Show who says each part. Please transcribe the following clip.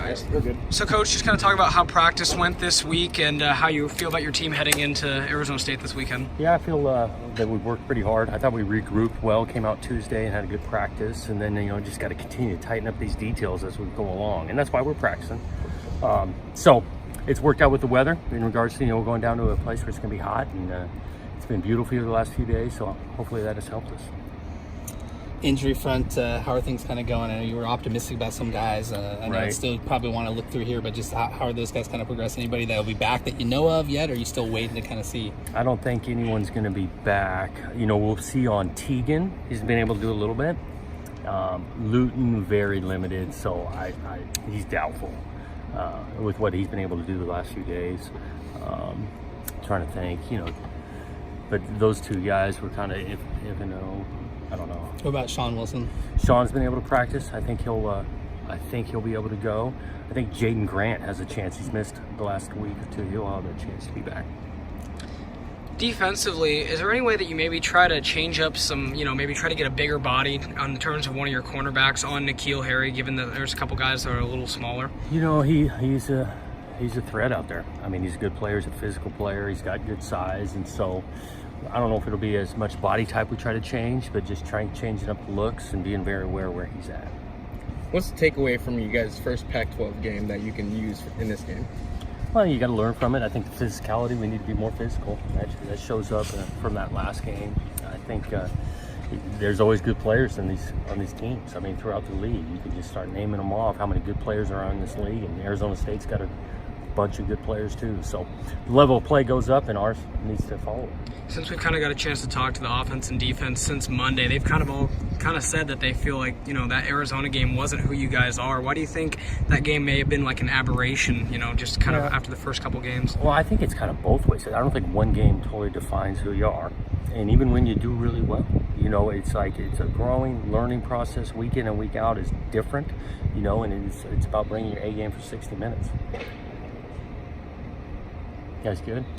Speaker 1: Nice.
Speaker 2: We're good.
Speaker 1: So, Coach, just kind of talk about how practice went this week and how you feel about your team heading into Arizona State this weekend.
Speaker 2: Yeah, I feel that we worked pretty hard. I thought we regrouped well, came out Tuesday and had a good practice, and then just got to continue to tighten up these details as we go along, and that's why we're practicing. So it's worked out with the weather in regards to going down to a place where it's going to be hot, and it's been beautiful here the last few days. So hopefully that has helped us.
Speaker 3: Injury front, how are things kind of going? I know you were optimistic about some guys. I know you still probably want to look through here, but just how are those guys kind of progressing? Anybody that will be back that you know of yet, or are you still waiting to kind of see?
Speaker 2: I don't think anyone's going to be back. We'll see on Teagan. He's been able to do a little bit. Luton, very limited, so he's doubtful with what he's been able to do the last few days. Trying to think, but those two guys were kind of if I don't know.
Speaker 3: What about Sean Wilson?
Speaker 2: Sean's been able to practice. I think he'll be able to go. I think Jaden Grant has a chance. He's missed the last week or two. He'll have a chance to be back.
Speaker 1: Defensively, is there any way that you maybe try to change up some, maybe try to get a bigger body in terms of one of your cornerbacks on N'Keal Harry, given that there's a couple guys that are a little smaller?
Speaker 2: He's a threat out there. I mean, he's a good player. He's a physical player. He's got good size, and so I don't know if it'll be as much body type we try to change, but just trying to change up the looks and being very aware where he's at.
Speaker 4: What's the takeaway from you guys' first Pac-12 game that you can use in this game?
Speaker 2: Well, you got to learn from it. I think the physicality, we need to be more physical. That shows up from that last game. I think there's always good players on these teams. I mean, throughout the league, you can just start naming them off, how many good players are on this league, and Arizona State's got a bunch of good players too. So the level of play goes up, and ours needs to follow.
Speaker 1: Since we've kind of got a chance to talk to the offense and defense since Monday, they've kind of said that they feel like that Arizona game wasn't who you guys are. Why do you think that game may have been like an aberration? Just kind of after the first couple games.
Speaker 2: Well, I think it's kind of both ways. I don't think one game totally defines who you are, and even when you do really well, it's like it's a growing, learning process. Week in and week out is different, and it's about bringing your A game for 60 minutes. You guys good?